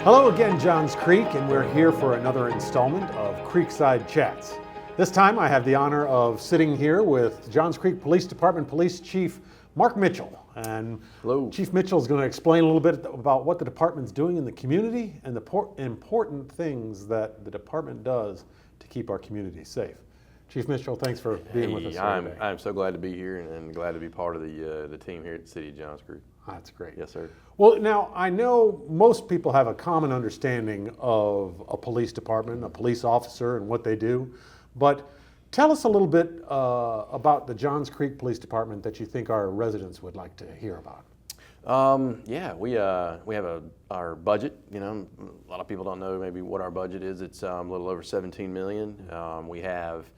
Hello again, Johns Creek, and we're here for another installment of Creekside Chats. This time I have the honor of sitting here with Johns Creek Police Department Police Chief Mark Mitchell. And Hello. Chief Mitchell is going to explain a little bit about what the department's doing in the community and the important things that the department does to keep our community safe. Chief Mitchell, thanks for being with us today. I'm so glad to be here and glad to be part of the team here at the City of Johns Creek. That's great. Yes, sir. Well, now, I know most people have a common understanding of a police department, a police officer, and what they do, but tell us a little bit about the Johns Creek Police Department that you think our residents would like to hear about. We have our budget. You know, a lot of people don't know maybe what our budget is. It's a little over 17 million. We have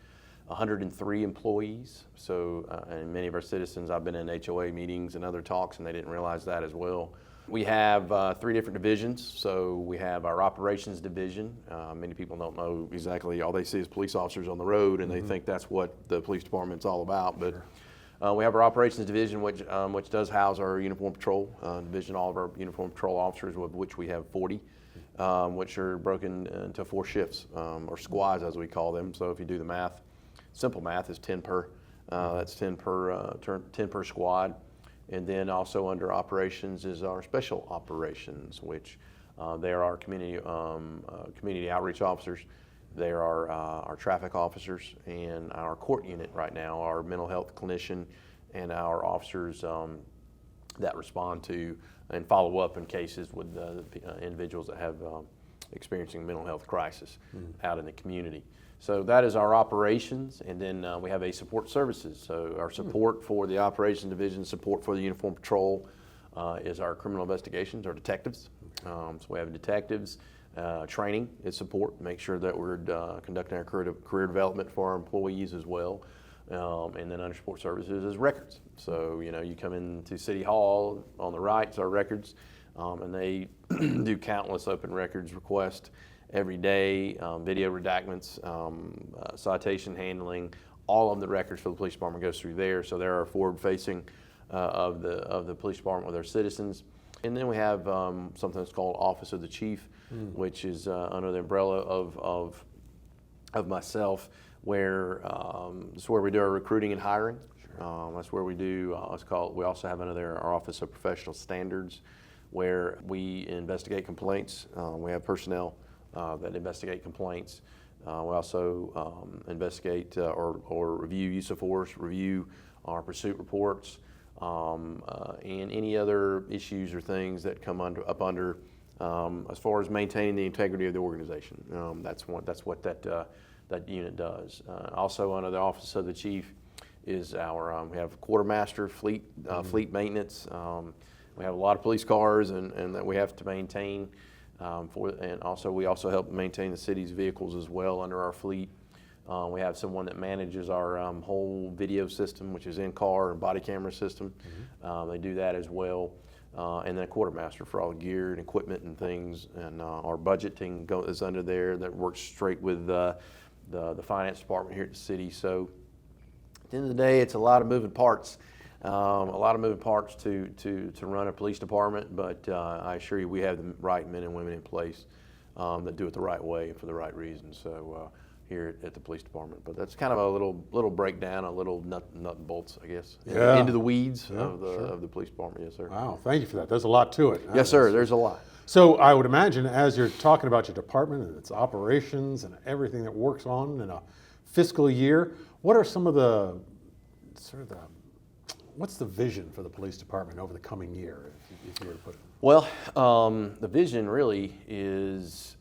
103 employees. So, and many of our citizens, I've been in HOA meetings and other talks, and they didn't realize that as well. We have 3 different divisions. So we have our operations division. Many people don't know exactly, all they see is police officers on the road, and they think that's what the police department's all about. But we have our operations division, which does house our uniform patrol division, all of our uniform patrol officers, of which we have 40, which are broken into 4 shifts, or squads as we call them. So if you do the math, simple math is 10 per. That's 10 per squad. And then also under operations is our special operations, which there are community outreach officers. There are our traffic officers and our court unit right now, our mental health clinician, and our officers that respond to and follow up in cases with individuals that have experiencing mental health crisis out in the community. So that is our operations, and then we have a support services. So our support for the operations division, support for the uniform patrol is our criminal investigations, our detectives. So we have detectives. Training is support, make sure that we're conducting our career development for our employees as well. And then under support services is records. So, you know, you come into City Hall, on the right is our records, and they do countless open records requests every day, video redactments, citation handling, all of the records for the police department goes through there. So they're our forward-facing of the police department with our citizens. And then we have something that's called Office of the Chief, which is under the umbrella of myself, where it's where we do our recruiting and hiring. That's where we do. We also have under there our Office of Professional Standards, where we investigate complaints. We have personnel that investigate complaints. We also investigate or review use of force, review our pursuit reports. And any other issues or things that come up under as far as maintaining the integrity of the organization. That's what that unit does. Also under the Office of the Chief is our we have quartermaster fleet maintenance. We have a lot of police cars and that we have to maintain and also we also help maintain the city's vehicles as well under our fleet. We have someone that manages our whole video system, which is in-car and body camera system. They do that as well. And then a quartermaster for all the gear and equipment and things. And our budgeting is under there that works straight with the finance department here at the city. So at the end of the day, it's a lot of moving parts. A lot of moving parts to run a police department, but I assure you we have the right men and women in place that do it the right way and for the right reasons. So here at the police department, but that's kind of a little breakdown, a little nut and bolts, I guess, into the weeds of the police department. Yes, sir. Wow, thank you for that. There's a lot to it. Yes, sir. There's a lot. So I would imagine as you're talking about your department and its operations and everything that works on in a fiscal year, what are some of the what's the vision for the police department over the coming year, if you were to put it? Well, the vision really is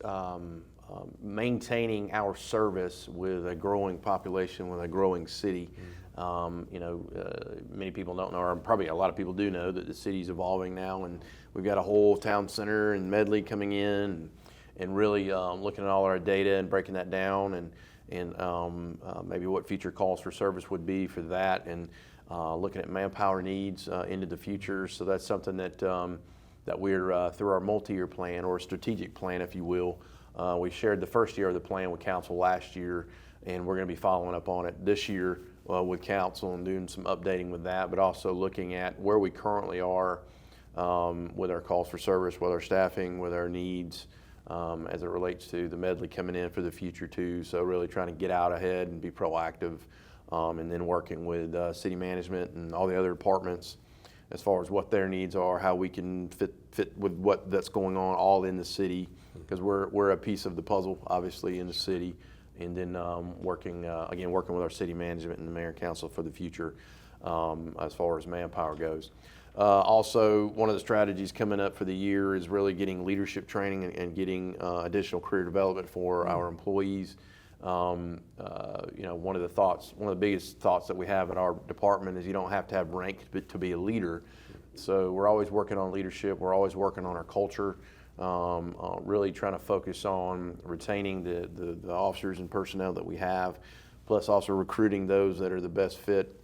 maintaining our service with a growing population, with a growing city. Many people don't know, or probably a lot of people do know, that the city's evolving now, and we've got a whole town center in Medley coming in, and really looking at all our data and breaking that down, and maybe what future calls for service would be for that, and looking at manpower needs into the future. So that's something that we're through our multi-year plan, or strategic plan, if you will. We shared the first year of the plan with council last year, and we're going to be following up on it this year with council and doing some updating with that, but also looking at where we currently are with our calls for service, with our staffing, with our needs, as it relates to the medley coming in for the future too. So really trying to get out ahead and be proactive, and then working with city management and all the other departments as far as what their needs are, how we can fit with what that's going on all in the city, because we're a piece of the puzzle, obviously, in the city. And then working with our city management and the mayor and council for the future, as far as manpower goes. Also, one of the strategies coming up for the year is really getting leadership training and getting additional career development for our employees. One of the biggest thoughts that we have at our department is you don't have to have rank to be a leader. So we're always working on leadership. We're always working on our culture. Really trying to focus on retaining the officers and personnel that we have, plus also recruiting those that are the best fit.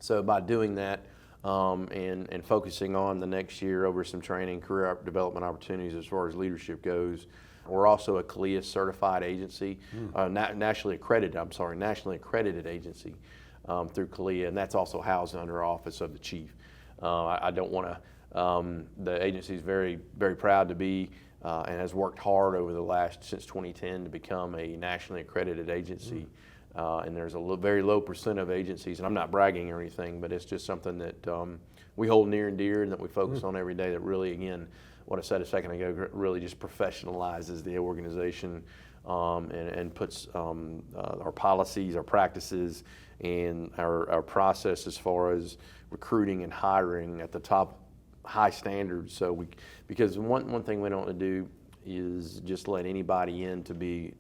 So by doing that, and focusing on the next year over some training, career development opportunities as far as leadership goes. We're also a CLIA certified agency, nationally accredited agency through CLIA, and that's also housed under Office of the Chief. I don't want to, the agency is very, very proud to be and has worked hard over since 2010 to become a nationally accredited agency. And there's a very low percent of agencies, and I'm not bragging or anything, but it's just something that we hold near and dear and that we focus on every day, that really, again, what I said a second ago, really just professionalizes the organization, and puts our policies, our practices, and our process as far as recruiting and hiring at the top high standards. So because one thing we don't want to do is just let anybody in to be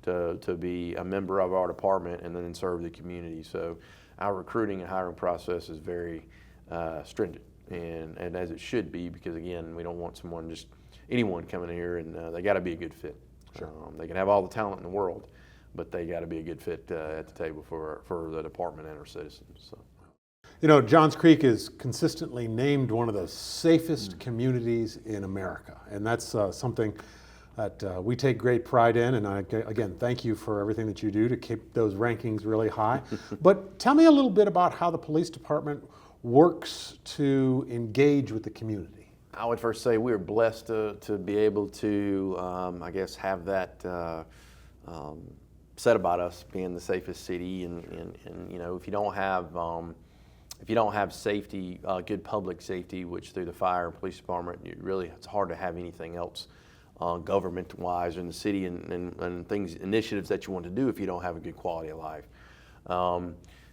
a member of our department and then serve the community. So our recruiting and hiring process is very stringent, and as it should be, because again, we don't want anyone coming in here, and they got to be a good fit. Sure. They can have all the talent in the world, but they got to be a good fit at the table for the department and our citizens. So. You know, Johns Creek is consistently named one of the safest communities in America, and that's something that we take great pride in. And again, thank you for everything that you do to keep those rankings really high. But tell me a little bit about how the police department works to engage with the community. I would first say we're blessed to be able to, have that said about us being the safest city. And if you don't have safety, good public safety, which through the fire and police department, it's hard to have anything else government-wise in the city and initiatives that you want to do if you don't have a good quality of life.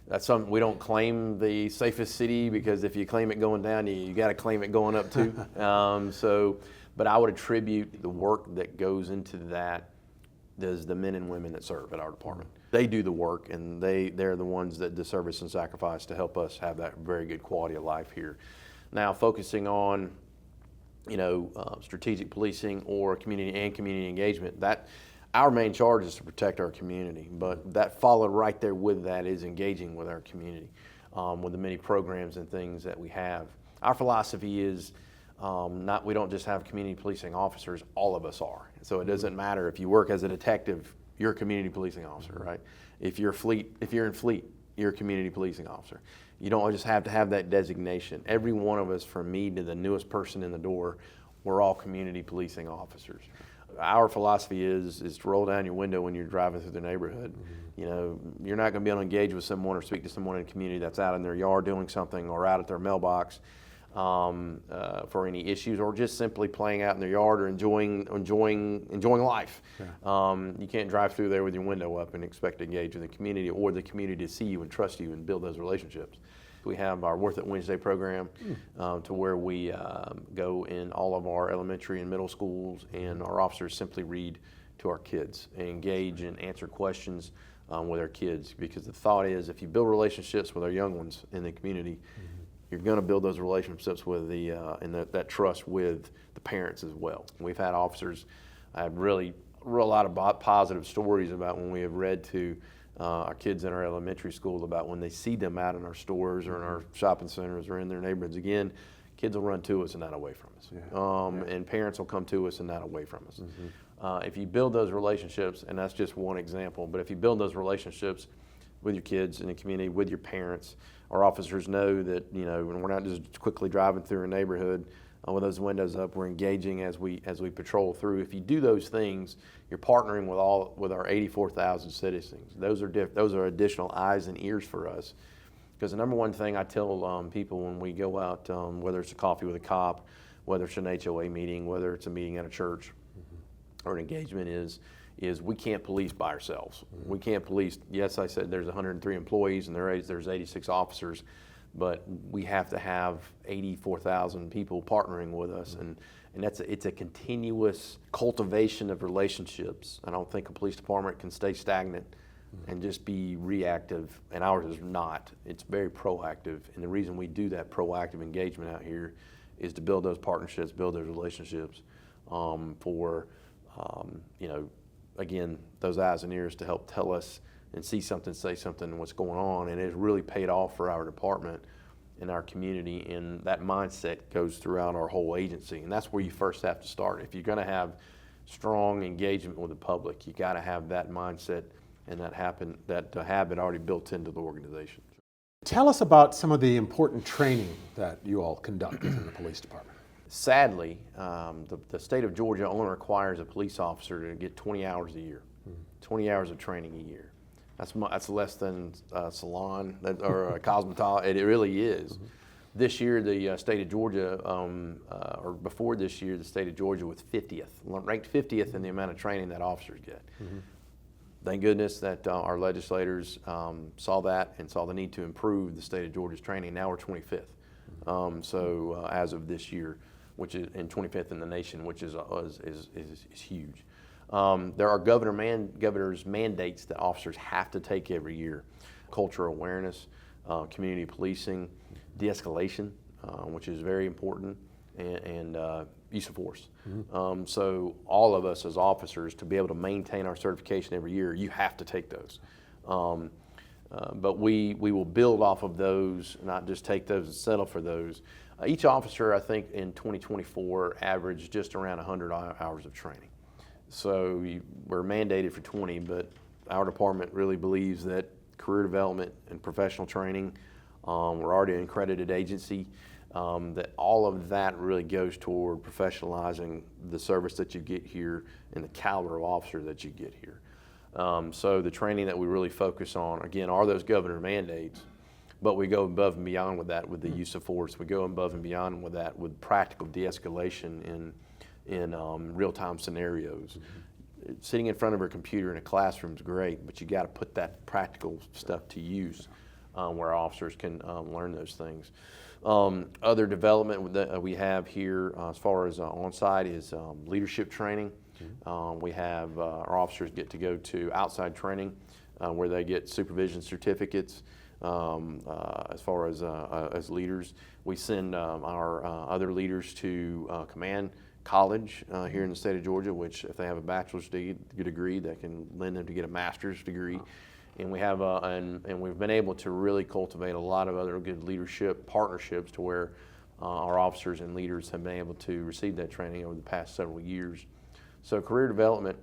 That's something we don't claim the safest city, because if you claim it going down, you got to claim it going up too. But I would attribute the work that goes into that. There's the men and women that serve at our department. They do the work, and they're the ones that do service and sacrifice to help us have that very good quality of life here. Now, focusing on strategic policing or community engagement, that our main charge is to protect our community, but that followed right there with that is engaging with our community, with the many programs and things that we have. Our philosophy is we don't just have community policing officers, all of us are. So it doesn't matter if you work as a detective, you're a community policing officer, right? If you're in fleet, you're a community policing officer. You don't just have to have that designation. Every one of us, from me to the newest person in the door, we're all community policing officers. Our philosophy is to roll down your window when you're driving through the neighborhood. Mm-hmm. You're not going to be able to engage with someone or speak to someone in the community that's out in their yard doing something, or out at their mailbox for any issues, or just simply playing out in their yard or enjoying life. Yeah. You can't drive through there with your window up and expect to engage with the community, or the community to see you and trust you and build those relationships. We have our Worth It Wednesday program to where we go in all of our elementary and middle schools, and our officers simply read to our kids and engage and answer questions with our kids, because the thought is, if you build relationships with our young ones in the community, you're going to build those relationships with that trust with the parents as well. We've had officers, I have a lot of positive stories about when we have read to our kids in our elementary school about when they see them out in our stores or in our shopping centers or in their neighborhoods. Again, kids will run to us and not away from us. Yeah. And parents will come to us and not away from us. Mm-hmm. If you build those relationships, and that's just one example, but if you build those relationships, with your kids in the community, with your parents. Our officers know that, you know, when we're not just quickly driving through a neighborhood with those windows up, we're engaging as we patrol through. If you do those things, you're partnering with our 84,000 citizens. Those are additional eyes and ears for us. Because the number one thing I tell people when we go out, whether it's a coffee with a cop, whether it's an HOA meeting, whether it's a meeting at a church or an engagement, is we can't police by ourselves. We can't police. Yes, I said there's 103 employees and there's 86 officers, but we have to have 84,000 people partnering with us, and it's a continuous cultivation of relationships. I don't think a police department can stay stagnant and just be reactive, and ours is not. It's very proactive, and the reason we do that proactive engagement out here is to build those partnerships, build those relationships for, you know, again, those eyes and ears to help tell us and see something, say something, and what's going on. And it's really paid off for our department and our community, and that mindset goes throughout our whole agency. And that's where you first have to start. If you're going to have strong engagement with the public, you got to have that mindset and that habit already built into the organization. Tell us about some of the important training that you all conduct in the police department. Sadly, the state of Georgia only requires a police officer to get 20 hours a year, 20 hours of training a year. That's less than a salon or a cosmetologist. It really is. This year, the state of Georgia, or before this year, the state of Georgia was 50th, ranked 50th in the amount of training that officers get. Thank goodness that our legislators saw that and saw the need to improve the state of Georgia's training. Now we're 25th. So as of this year, which is in 25th in the nation, which is huge. There are governor's mandates that officers have to take every year: cultural awareness, community policing, de-escalation, which is very important, and use of force. So all of us as officers, to be able to maintain our certification every year, you have to take those. But we will build off of those, not just take those and settle for those. Each officer, I think, in 2024 averaged just around 100 hours of training. So we're mandated for 20, but our department really believes that career development and professional training, we're already an accredited agency, that all of that really goes toward professionalizing the service that you get here and the caliber of officer that you get here. So the training that we really focus on, again, are those governor mandates, but we go above and beyond with that with the use of force. We go above and beyond with that with practical de-escalation in real-time scenarios. Sitting in front of a computer in a classroom is great, but you got to put that practical stuff to use where officers can learn those things. Other development that we have here as far as on-site is leadership training. We have our officers get to go to outside training where they get supervision certificates as far as leaders. We send our other leaders to command college here in the state of Georgia, which if they have a bachelor's degree, that can lend them to get a master's degree. And we have and we've been able to really cultivate a lot of other good leadership partnerships to where our officers and leaders have been able to receive that training over the past several years. So career development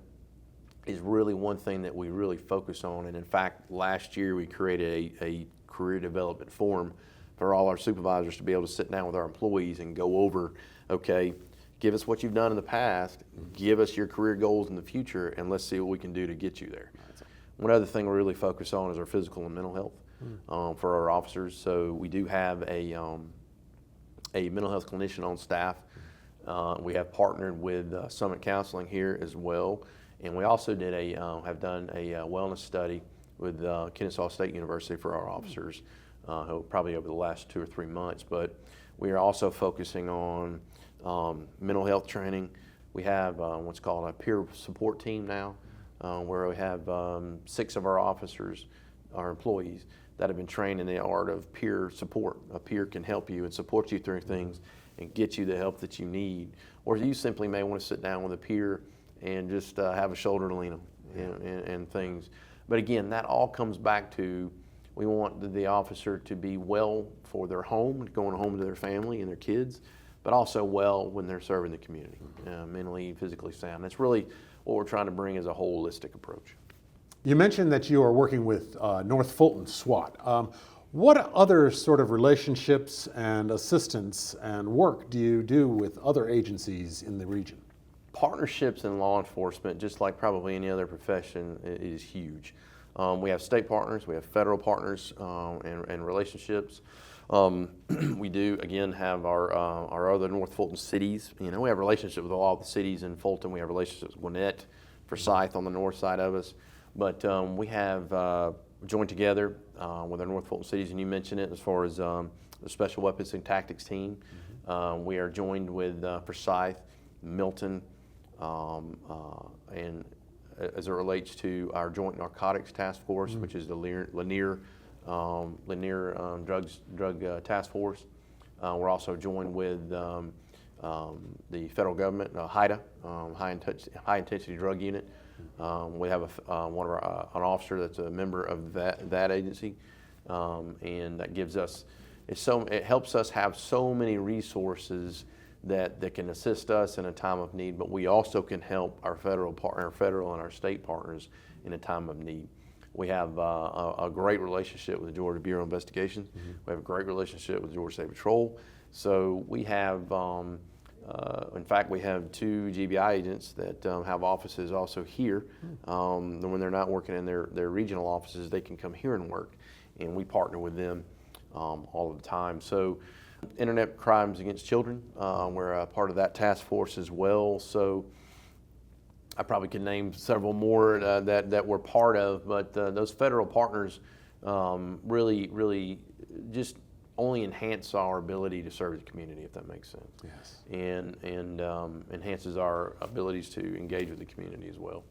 is really one thing that we really focus on. And in fact, last year we created a career development forum for all our supervisors to be able to sit down with our employees and go over, okay, give us what you've done in the past, give us your career goals in the future, and let's see what we can do to get you there. One other thing we really focus on is our physical and mental health for our officers. So we do have a mental health clinician on staff. We have partnered with Summit Counseling here as well, and we also did have done a wellness study with Kennesaw State University for our officers, probably over the last 2 or 3 months. But we are also focusing on mental health training. We have what's called a peer support team now, where we have 6 of our officers, our employees, that have been trained in the art of peer support. A peer can help you and support you through things and get you the help that you need. Or you simply may want to sit down with a peer and just have a shoulder to lean on and things. But again, that all comes back to, we want the officer to be well for their home, going home to their family and their kids, but also well when they're serving the community, mentally, physically sound. That's really what we're trying to bring is a holistic approach. You mentioned that you are working with North Fulton SWAT. What other sort of relationships and assistance and work do you do with other agencies in the region? Partnerships in law enforcement, just like probably any other profession, is huge. We have state partners, we have federal partners, and relationships. We do, again, have our other North Fulton cities. We have relationships with all the cities in Fulton. We have relationships with Gwinnett, Forsyth on the north side of us. But we have joined together with our North Fulton cities, and you mentioned it as far as the Special Weapons and Tactics team. We are joined with Forsyth, Milton, and as it relates to our Joint Narcotics Task Force, which is the Lanier Drug Task Force. We're also joined with the federal government, HIDA, High Intensity Drug Unit. We have an officer that's a member of that agency, and that gives us it helps us have so many resources that can assist us in a time of need, but we also can help our federal and our state partners in a time of need. We have a great relationship with the Georgia Bureau of Investigation. We have a great relationship with Georgia State Patrol. So we have, in fact, we have 2 GBI agents that have offices also here. And when they're not working in their regional offices, they can come here and work, and we partner with them all of the time. So internet crimes against children, we're a part of that task force as well. So I probably could name several more that we're part of, but those federal partners really just only enhance our ability to serve the community, if that makes sense. Yes. And enhances our abilities to engage with the community as well.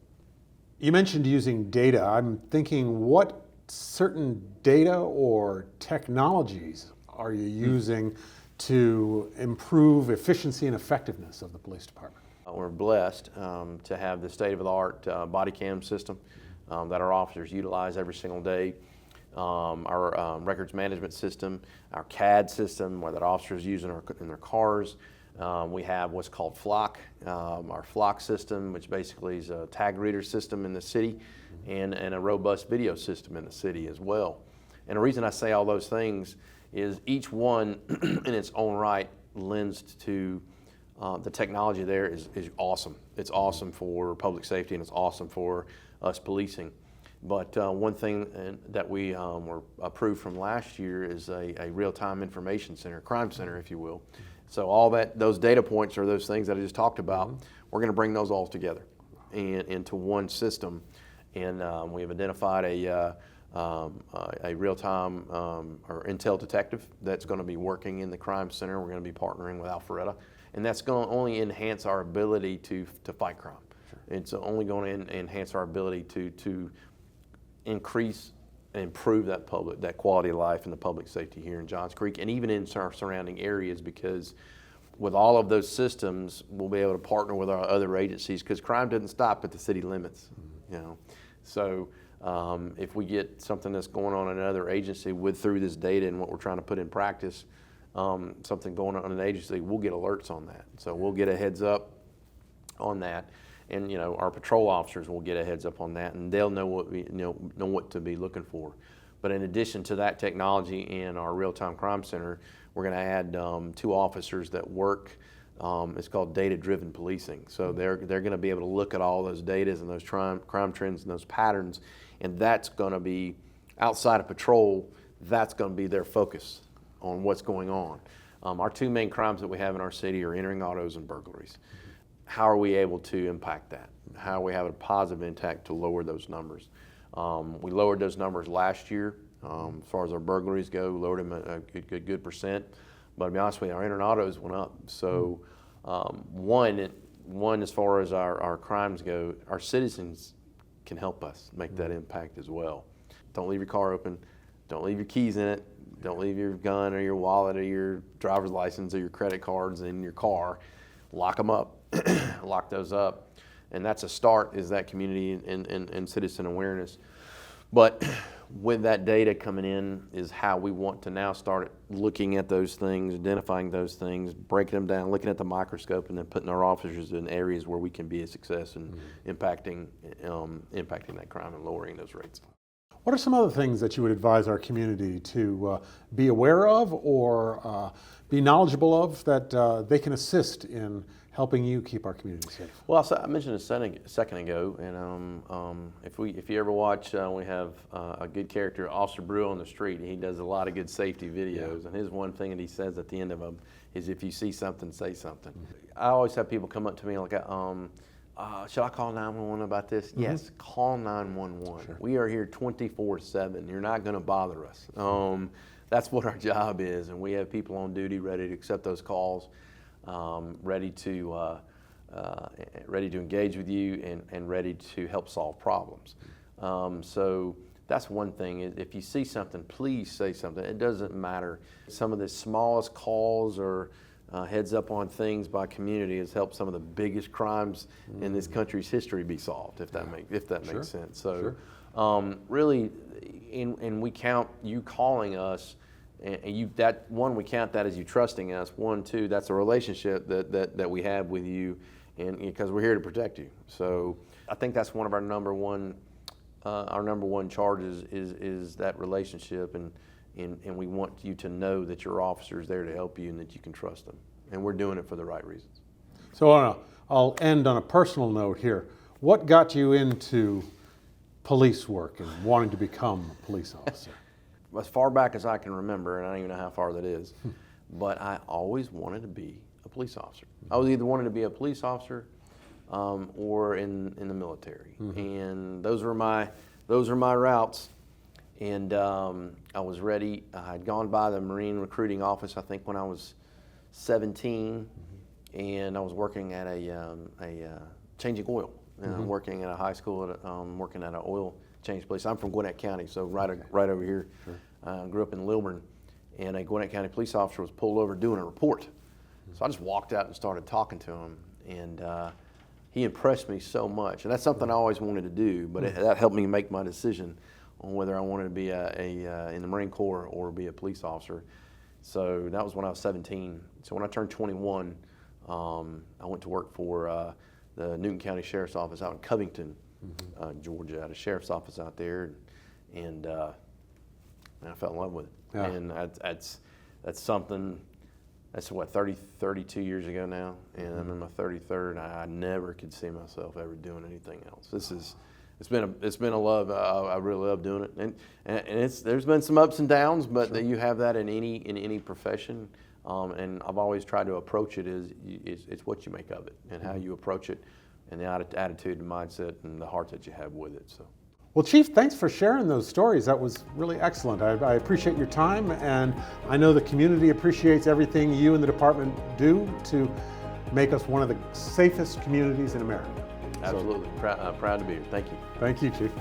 You mentioned using data. I'm thinking, what certain data or technologies are you using to improve efficiency and effectiveness of the police department? We're blessed to have the state-of-the-art body cam system that our officers utilize every single day. Our records management system, our CAD system that officers use in their cars. We have what's called Flock, our Flock system, which basically is a tag reader system in the city, and a robust video system in the city as well. And the reason I say all those things is each one in its own right lends to the technology there is awesome. It's awesome for public safety, and it's awesome for us policing. But one thing that we were approved from last year is a real-time information center, crime center, if you will. So all those data points are those things that I just talked about. We're going to bring those all together into one system, and we have identified a real-time or intel detective that's going to be working in the crime center. We're going to be partnering with Alpharetta, and that's going to only enhance our ability to fight crime. Sure. It's only going to enhance our ability to increase and improve that quality of life and the public safety here in Johns Creek, and even in our surrounding areas, because with all of those systems, we'll be able to partner with our other agencies, because crime doesn't stop at the city limits. So if we get something that's going on in another agency through this data and what we're trying to put in practice, something going on in an agency, we'll get alerts on that. So we'll get a heads up on that, and our patrol officers will get a heads up on that, and they'll know what to be looking for. But in addition to that technology in our real-time crime center, we're going to add 2 officers that work. It's called data-driven policing. So they're going to be able to look at all those data and those crime trends and those patterns, and that's going to be outside of patrol. That's going to be their focus on what's going on. Our 2 main crimes that we have in our city are entering autos and burglaries. How are we able to impact that? How are we having a positive impact to lower those numbers? We lowered those numbers last year. As far as our burglaries go, lowered them a good percent. But to be honest with you, our entering autos went up. So one, as far as our crimes go, our citizens can help us make that impact as well. Don't leave your car open. Don't leave your keys in it. Don't leave your gun or your wallet or your driver's license or your credit cards in your car. Lock them up. Lock those up. And that's a start, is that community and citizen awareness. But with that data coming in is how we want to now start looking at those things, identifying those things, breaking them down, looking at the microscope, and then putting our officers in areas where we can be a success in impacting that crime and lowering those rates. What are some other things that you would advise our community to be aware of or be knowledgeable of that they can assist in helping you keep our community safe? Well, I mentioned a second ago, and if you ever watch, we have a good character, Officer Brew on the street. He does a lot of good safety videos, and his one thing that he says at the end of them is, "If you see something, say something." I always have people come up to me like, should I call 911 about this? Yes, call 911. Sure. We are here 24/7. You're not going to bother us. That's what our job is, and we have people on duty ready to accept those calls, ready to engage with you, and ready to help solve problems. So that's one thing. If you see something, please say something. It doesn't matter. Some of the smallest calls or heads up on things by community has helped some of the biggest crimes in this country's history be solved, if that makes sense. So really, and we count you calling us, and we count that as you trusting us. 1, 2, that's a relationship that we have with you, and because we're here to protect you. So I think that's one of our number one charges is that relationship, and we want you to know that your officer is there to help you and that you can trust them. And we're doing it for the right reasons. So I'll end on a personal note here. What got you into police work and wanting to become a police officer? As far back as I can remember, and I don't even know how far that is, but I always wanted to be a police officer. I was either wanted to be a police officer or in the military. And those are my routes. And I was ready. I had gone by the Marine recruiting office, I think, when I was 17, and I was working at a changing oil. Working at a high school, working at an oil change place. I'm from Gwinnett County, so right over here. Sure. Grew up in Lilburn, and a Gwinnett County police officer was pulled over doing a report. So I just walked out and started talking to him, and he impressed me so much. And that's something I always wanted to do, but that helped me make my decision on whether I wanted to be in the Marine Corps or be a police officer. So that was when I was 17. So when I turned 21, I went to work for the Newton County Sheriff's Office out in Covington, Georgia. I had a sheriff's office out there, and I fell in love with it. Yeah. And that's something. That's what, 32 years ago now, and I'm in my 33rd. I never could see myself ever doing anything else. It's been a love. I really love doing it, and there's been some ups and downs, but sure. You have that in any profession. And I've always tried to approach it as it's what you make of it, and how you approach it, and the attitude and mindset and the heart that you have with it. So. Well, Chief, thanks for sharing those stories. That was really excellent. I appreciate your time, and I know the community appreciates everything you and the department do to make us one of the safest communities in America. Absolutely. Proud to be here. Thank you. Thank you, Chief.